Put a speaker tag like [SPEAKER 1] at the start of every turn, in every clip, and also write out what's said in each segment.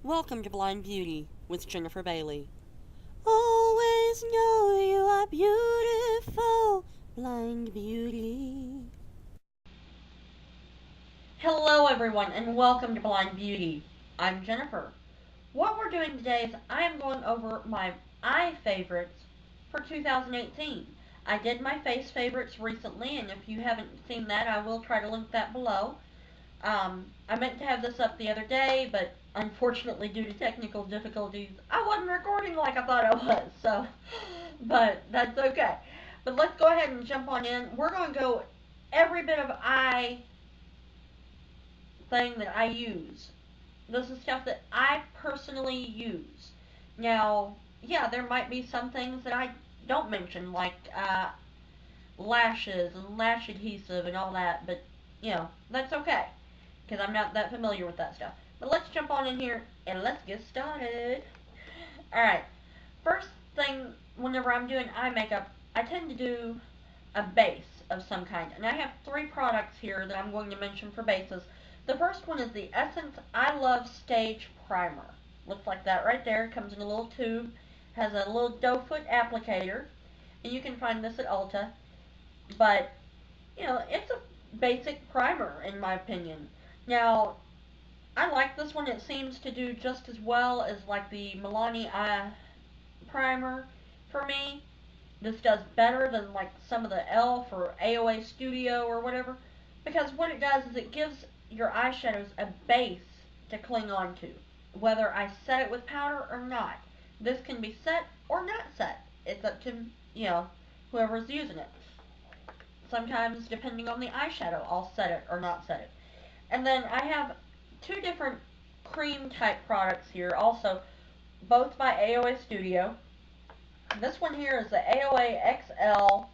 [SPEAKER 1] Welcome to Blind Beauty with Jennifer Bailey. Always know you are beautiful, Blind Beauty. Hello everyone and welcome to Blind Beauty. I'm Jennifer. What we're doing today is I am going over my eye favorites for 2018. I did my face favorites recently, and if you haven't seen that, I will try to link that below. I meant to have this up the other day, but unfortunately, due to technical difficulties, I wasn't recording like I thought I was, but that's okay. But let's go ahead and jump on in. We're going to go every bit of eye thing that I use. This is stuff that I personally use. Now, yeah, there might be some things that I don't mention, like lashes and lash adhesive and all that, but, that's okay, because I'm not that familiar with that stuff. But let's jump on in here and let's get started. Alright, first thing, whenever I'm doing eye makeup, I tend to do a base of some kind. And I have 3 products here that I'm going to mention for bases. The first one is the Essence I Love Stage Primer. Looks like that right there. Comes in a little tube. Has a little doe foot applicator. And you can find this at Ulta. But, it's a basic primer in my opinion. Now, I like this one. It seems to do just as well as like the Milani Eye Primer for me. This does better than like some of the e.l.f. or AOA Studio or whatever, because what it does is it gives your eyeshadows a base to cling on to, whether I set it with powder or not. This can be set or not set. It's up to, whoever's using it. Sometimes, depending on the eyeshadow, I'll set it or not set it. And then I have 2 different cream type products here also, both by AOA Studio. This one here is the AOA XL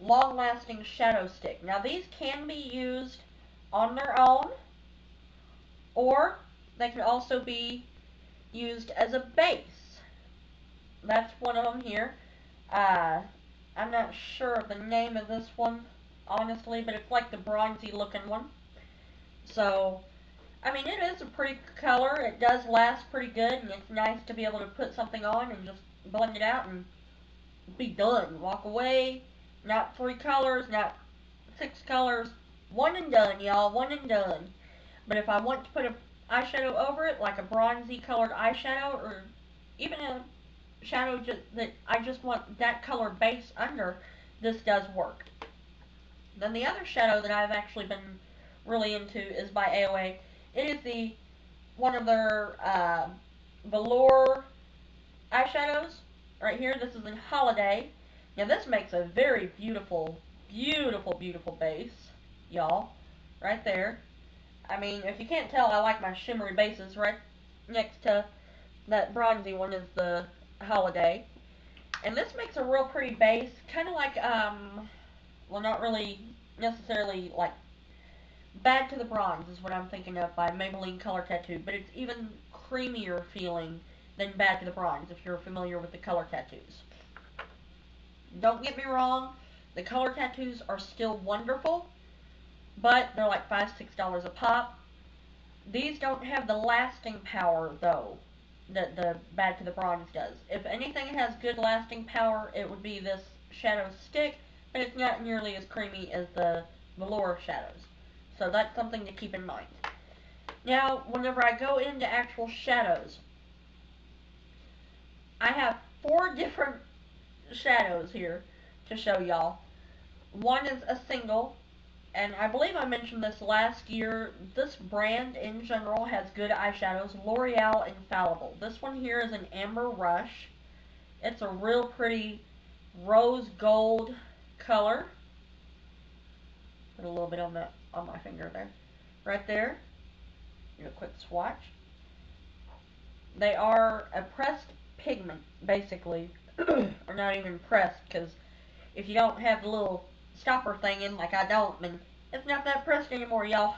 [SPEAKER 1] Long Lasting Shadow Stick. Now these can be used on their own, or they can also be used as a base. That's one of them here. I'm not sure of the name of this one, honestly, but it's like the bronzy looking one. So, I mean, it is a pretty color. It does last pretty good, and it's nice to be able to put something on and just blend it out and be done. Walk away. Not 3 colors, not 6 colors. One and done, y'all. One and done. But if I want to put a eyeshadow over it, like a bronzy colored eyeshadow, or even a shadow that I just want that color base under, this does work. Then the other shadow that I've actually been really into is by AOA. It is one of their velour eyeshadows. Right here, this is in Holiday. Now this makes a very beautiful, beautiful, beautiful base, y'all. Right there. I mean, if you can't tell, I like my shimmery bases. Right next to that bronzy one is the Holiday. And this makes a real pretty base. Kind of like, well, not really necessarily like Bad to the Bronze is what I'm thinking of by Maybelline Color Tattoo, but it's even creamier feeling than Bad to the Bronze if you're familiar with the color tattoos. Don't get me wrong, the color tattoos are still wonderful, but they're like $5, $6 a pop. These don't have the lasting power, though, that the Bad to the Bronze does. If anything has good lasting power, it would be this shadow stick, but it's not nearly as creamy as the velour shadows. So that's something to keep in mind. Now, whenever I go into actual shadows, I have 4 different shadows here to show y'all. One is a single, and I believe I mentioned this last year. This brand in general has good eyeshadows. L'Oreal Infallible. This one here is an Amber Rush. It's a real pretty rose gold color. Put a little bit on my finger there. Right there. Do a quick swatch. They are a pressed pigment, basically. Or not even pressed, because if you don't have the little stopper thing in, like I don't, then it's not that pressed anymore, y'all.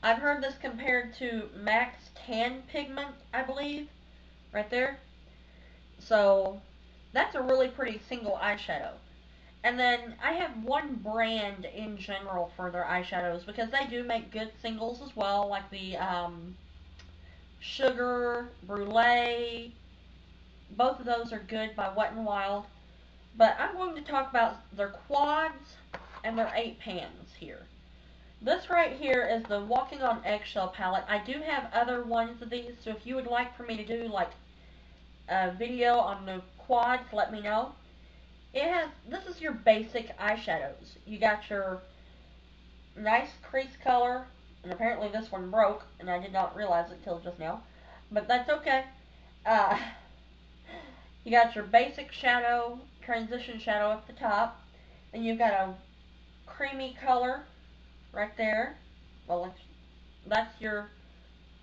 [SPEAKER 1] I've heard this compared to MAC's Tan Pigment, I believe. Right there. So, that's a really pretty single eyeshadow. And then I have one brand in general for their eyeshadows because they do make good singles as well, like the Sugar, Brulee. Both of those are good by Wet n Wild. But I'm going to talk about their quads and their 8 pans here. This right here is the Walking on Eggshell palette. I do have other ones of these, so if you would like for me to do like a video on the quads, let me know. This is your basic eyeshadows. You got your nice crease color, and apparently this one broke, and I did not realize it till just now, but that's okay. Uh, you got your basic shadow, transition shadow at the top, then you've got a creamy color right there. Well, that's your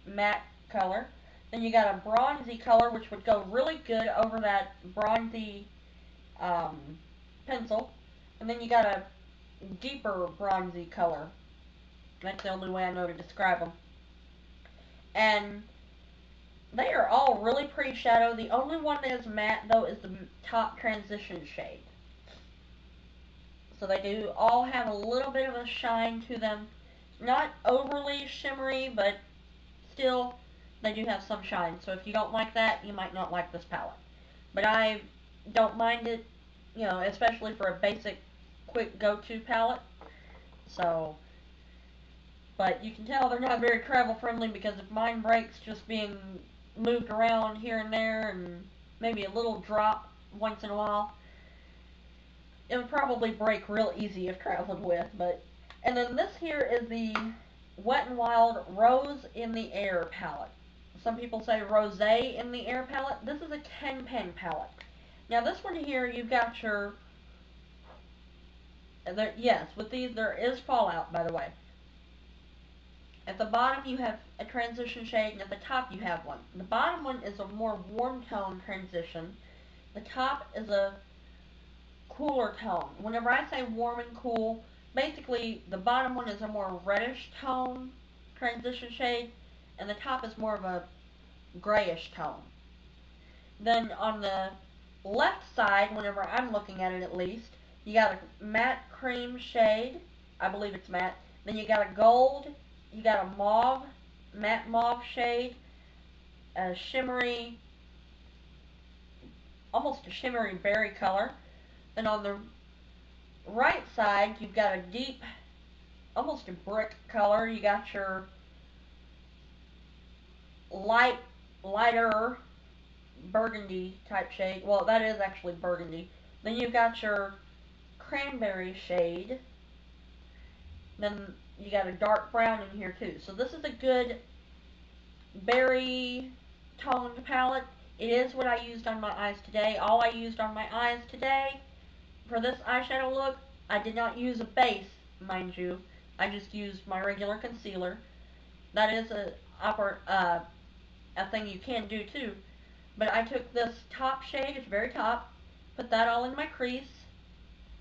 [SPEAKER 1] matte color. Then you got a bronzy color, which would go really good over that bronzy um, pencil. And then you got a deeper bronzy color. That's the only way I know to describe them. And they are all really pretty shadow. The only one that is matte, though, is the top transition shade. So they do all have a little bit of a shine to them. Not overly shimmery, but still, they do have some shine. So if you don't like that, you might not like this palette. But I don't mind it, you know, especially for a basic, quick go-to palette. So, but you can tell they're not very travel friendly because if mine breaks just being moved around here and there and maybe a little drop once in a while, it would probably break real easy if traveled with. But and then this here is the Wet n Wild Rose in the Air palette. Some people say Rosé in the Air palette. This is a 10 pen palette. Now this one here, you've got your yes, with these there is fallout, by the way. At the bottom you have a transition shade, and at the top you have one. The bottom one is a more warm tone transition. The top is a cooler tone. Whenever I say warm and cool, basically the bottom one is a more reddish tone transition shade, and the top is more of a grayish tone. Then on the left side, whenever I'm looking at it at least, you got a matte cream shade. I believe it's matte. Then you got a gold. You got a mauve, matte mauve shade. A shimmery, almost a shimmery berry color. Then on the right side, you've got a deep, almost a brick color. You got your lighter burgundy type shade. Well, that is actually burgundy. Then you've got your cranberry shade. Then you got a dark brown in here too. So this is a good berry toned palette. It is what I used on my eyes today. All I used on my eyes today for this eyeshadow look, I did not use a base, mind you. I just used my regular concealer. That is a thing you can do too. But I took this top shade, it's very top, put that all in my crease,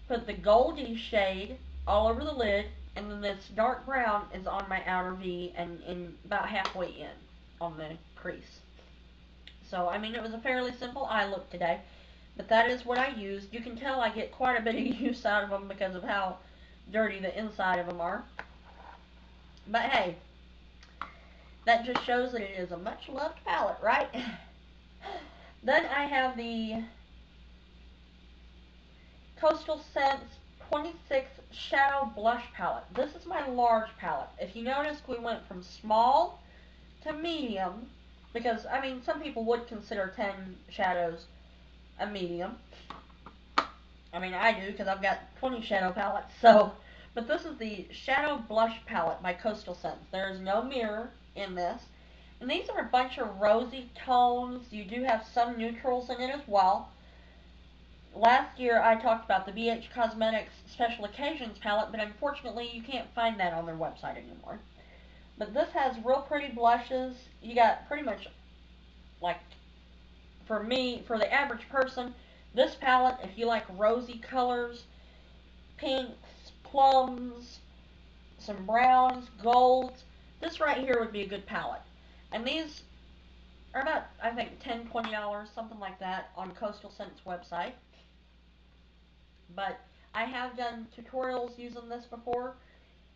[SPEAKER 1] put the goldy shade all over the lid, and then this dark brown is on my outer V and in about halfway in on the crease. So, I mean, it was a fairly simple eye look today, but that is what I used. You can tell I get quite a bit of use out of them because of how dirty the inside of them are. But hey, that just shows that it is a much loved palette, right? Then I have the Coastal Scents 26 Shadow Blush Palette. This is my large palette. If you notice, we went from small to medium, because, I mean, some people would consider 10 shadows a medium. I mean, I do, because I've got 20 shadow palettes, so. But this is the Shadow Blush Palette by Coastal Scents. There is no mirror in this. And these are a bunch of rosy tones. You do have some neutrals in it as well. Last year I talked about the BH Cosmetics Special Occasions palette, but unfortunately you can't find that on their website anymore. But this has real pretty blushes. You got pretty much, like, for me, for the average person, this palette, if you like rosy colors, pinks, plums, some browns, golds, this right here would be a good palette. And these are about, I think, $10, $20, something like that, on Coastal Scents website. But I have done tutorials using this before.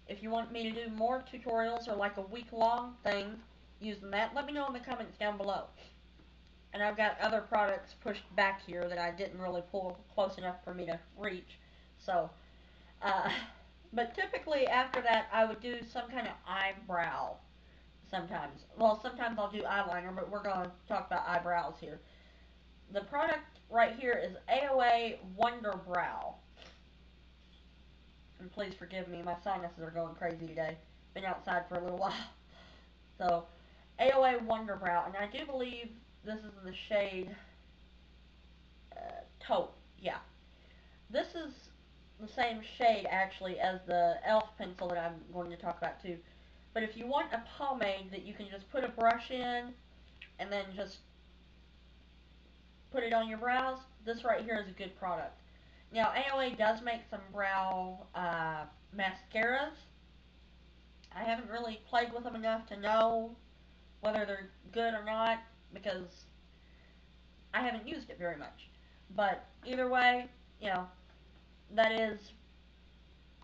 [SPEAKER 1] If you want me to do more tutorials or like a week-long thing using that, let me know in the comments down below. And I've got other products pushed back here that I didn't really pull close enough for me to reach. So, but typically after that, I would do some kind of eyebrow sometimes. Well, sometimes I'll do eyeliner, but we're going to talk about eyebrows here. The product right here is AOA Wonder Brow. And please forgive me, my sinuses are going crazy today. Been outside for a little while. So, AOA Wonder Brow, and I do believe this is in the shade Taupe. Yeah. This is the same shade, actually, as the e.l.f. pencil that I'm going to talk about, too. But if you want a pomade that you can just put a brush in and then just put it on your brows, this right here is a good product. Now, AOA does make some brow mascaras. I haven't really played with them enough to know whether they're good or not because I haven't used it very much. But either way, you know, that is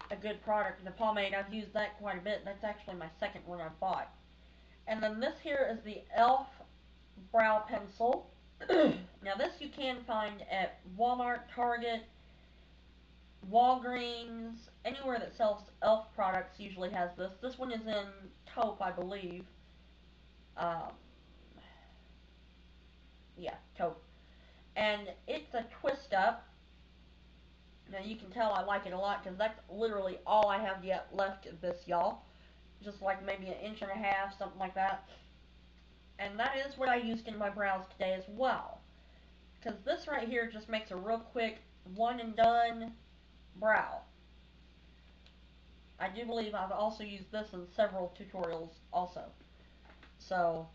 [SPEAKER 1] a good product. The pomade, I've used that quite a bit. That's actually my second one I've bought. And then this here is the e.l.f. brow pencil. Now this you can find at Walmart, Target, Walgreens, anywhere that sells e.l.f. products usually has this. This one is in taupe, I believe. Yeah, taupe. And it's a twist up. Now you can tell I like it a lot because that's literally all I have yet left of this, y'all. Just like maybe an inch and a half, something like that. And that is what I used in my brows today as well. Because this right here just makes a real quick one and done brow. I do believe I've also used this in several tutorials also. So,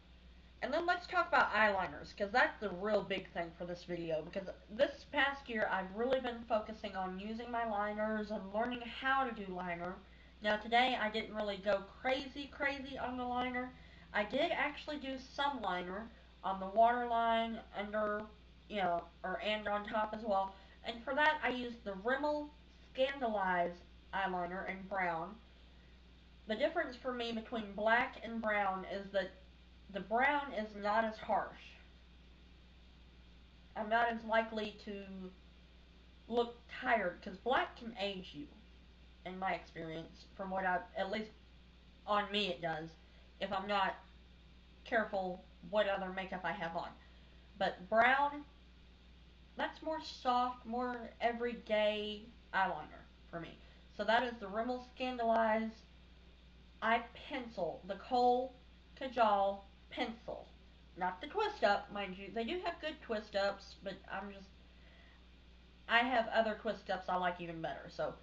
[SPEAKER 1] and then let's talk about eyeliners, because that's the real big thing for this video. Because this past year I've really been focusing on using my liners and learning how to do liner. Now today I didn't really go crazy on the liner. I did actually do some liner on the waterline, under, you know, and on top as well. And for that I used the Rimmel Scandaleyes eyeliner in brown. The difference for me between black and brown is that the brown is not as harsh. I'm not as likely to look tired, because black can age you, in my experience, from what I've, at least on me it does, if I'm not careful what other makeup I have on. But brown, that's more soft, more everyday eyeliner for me. So that is the Rimmel Scandaleyes Eye Pencil, the Kohl Kajal pencil. Not the twist up, mind you. They do have good twist ups, but I have other twist ups I like even better. So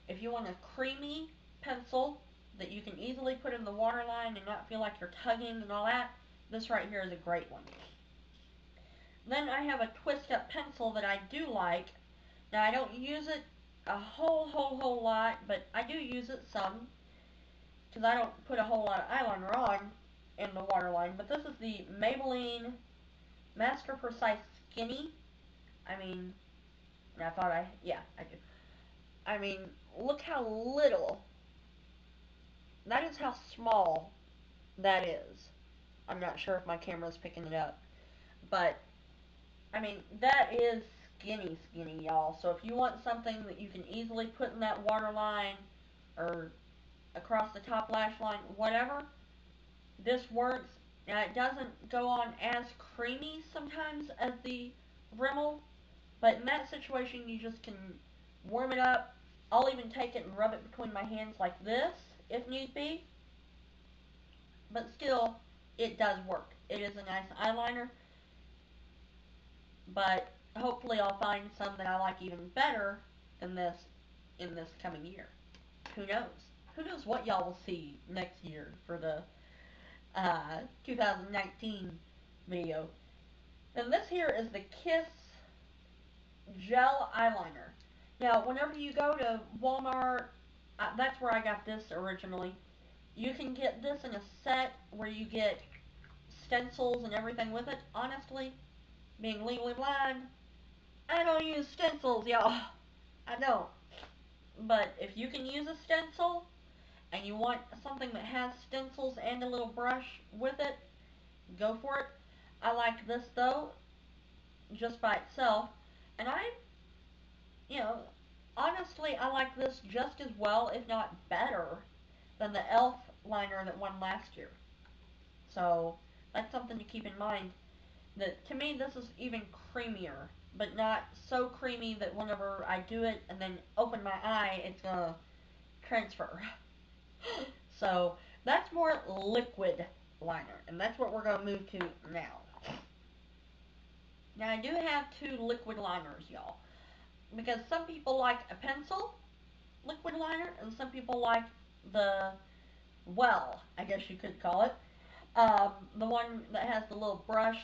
[SPEAKER 1] if you want a creamy pencil that you can easily put in the waterline and not feel like you're tugging and all that, this right here is a great one. Then I have a twist up pencil that I do like. Now I don't use it a whole lot, but I do use it some, because I don't put a whole lot of eyeliner on in the waterline. But this is the Maybelline Master Precise Skinny. I mean, I do. I mean, look how little. That is how small that is. I'm not sure if my camera is picking it up. But, I mean, that is skinny, y'all. So if you want something that you can easily put in that waterline, or across the top lash line, whatever, this works. Now it doesn't go on as creamy sometimes as the Rimmel, but in that situation you just can warm it up. I'll even take it and rub it between my hands like this if need be. But still, it does work. It is a nice eyeliner, but hopefully I'll find some that I like even better than this in this coming year. Who knows? Who knows what y'all will see next year for the 2019 video. And this here is the Kiss Gel Eyeliner. Now, whenever you go to Walmart, that's where I got this originally. You can get this in a set where you get stencils and everything with it. Honestly, being legally blind, I don't use stencils, y'all. I don't. but if you can use a stencil and you want something that has stencils and a little brush with it, go for it. I like this though, just by itself, and you know, honestly, I like this just as well, if not better, than the e.l.f. liner that won last year. So that's something to keep in mind. That to me, this is even creamier, but not so creamy that whenever I do it and then open my eye, it's gonna transfer. So that's more liquid liner, and that's what we're gonna move to now. Now I do have two liquid liners, y'all, because some people like a pencil liquid liner, and some people like the, well, I guess you could call it, the one that has the little brush.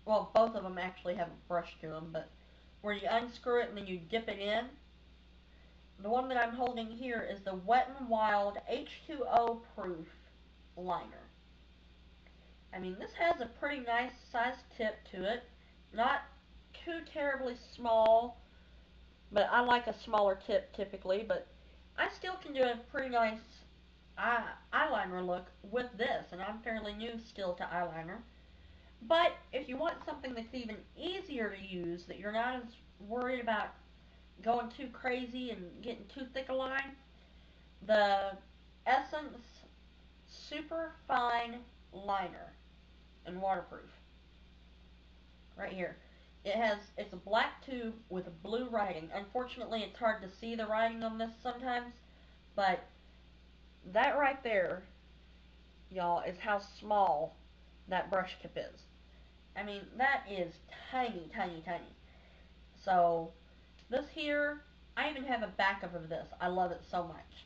[SPEAKER 1] Well, both of them actually have a brush to them, but where you unscrew it and then you dip it in. The one that I'm holding here is the Wet n Wild H2O proof liner. I mean, this has a pretty nice sized tip to it. Not too terribly small, but I like a smaller tip typically, but I still can do a pretty nice eyeliner look with this, and I'm fairly new still to eyeliner. But if you want something that's even easier to use, that you're not as worried about going too crazy and getting too thick a line, the Essence Super Fine Liner and Waterproof. Right here. It's a black tube with a blue writing. Unfortunately, it's hard to see the writing on this sometimes, but that right there, y'all, is how small that brush tip is. I mean, that is tiny, tiny, tiny. So, this here, I even have a backup of this. I love it so much.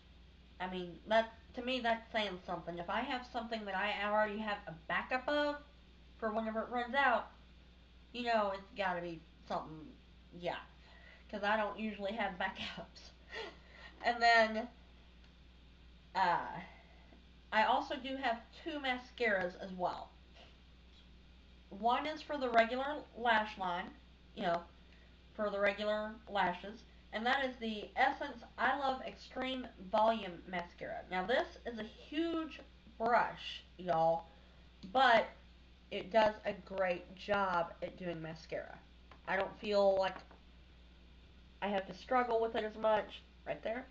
[SPEAKER 1] I mean, that to me, that's saying something. If I have something that I already have a backup of for whenever it runs out, you know it's got to be something, yeah. Because I don't usually have backups. And then, I also do have two mascaras as well. One is for the regular lash line, you know, for the regular lashes, and that is the Essence I Love Extreme Volume Mascara. Now this is a huge brush, y'all, but it does a great job at doing mascara. I don't feel like I have to struggle with it as much. Right there.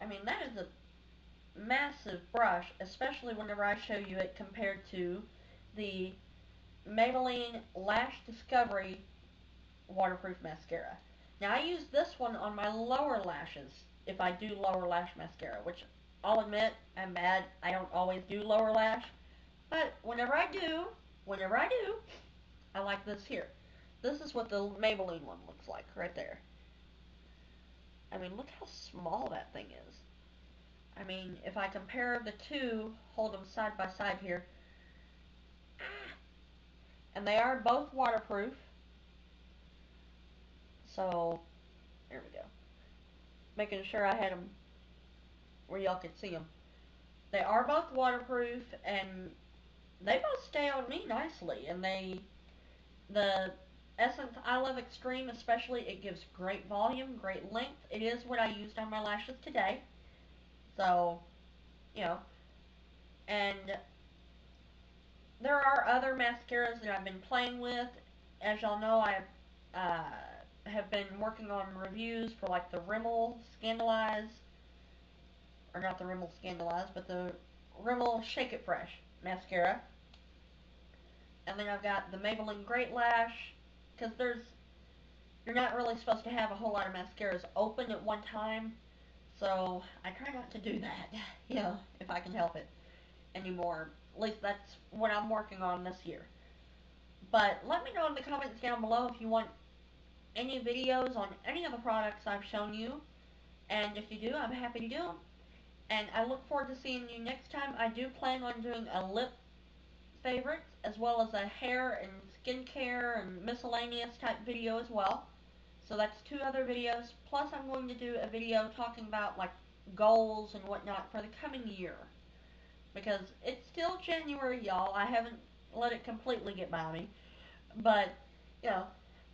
[SPEAKER 1] I mean, that is a massive brush, especially whenever I show you it compared to the Maybelline Lash Discovery waterproof mascara. Now I use this one on my lower lashes if I do lower lash mascara, which I'll admit I'm bad. I don't always do lower lash, but whenever I do, I like this here. This is what the Maybelline one looks like right there. I mean, look how small that thing is. I mean, if I compare the two, hold them side by side here, and they are both waterproof. So, there we go. Making sure I had them where y'all could see them. They are both waterproof, and they both stay on me nicely. And the Essence I Love Extreme especially, it gives great volume, great length. It is what I used on my lashes today. So, you know, and there are other mascaras that I've been playing with. As y'all know, I have been working on reviews for like the Rimmel Scandaleyes, or not the Rimmel Scandaleyes, but the Rimmel Shake It Fresh mascara. And then I've got the Maybelline Great Lash, because you're not really supposed to have a whole lot of mascaras open at one time, so I try not to do that, you know, if I can help it anymore. At least that's what I'm working on this year. But let me know in the comments down below if you want any videos on any of the products I've shown you. And if you do, I'm happy to do them. And I look forward to seeing you next time. I do plan on doing a lip favorites as well as a hair and skincare and miscellaneous type video as well. So that's two other videos. Plus I'm going to do a video talking about like goals and whatnot for the coming year. Because it's still January, y'all. I haven't let it completely get by me. But, you know,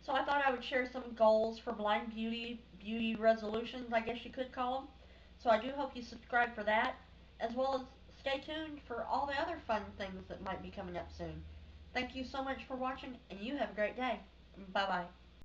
[SPEAKER 1] So I thought I would share some goals for blind beauty resolutions, I guess you could call them. So I do hope you subscribe for that, as well as stay tuned for all the other fun things that might be coming up soon. Thank you so much for watching, and you have a great day. Bye bye.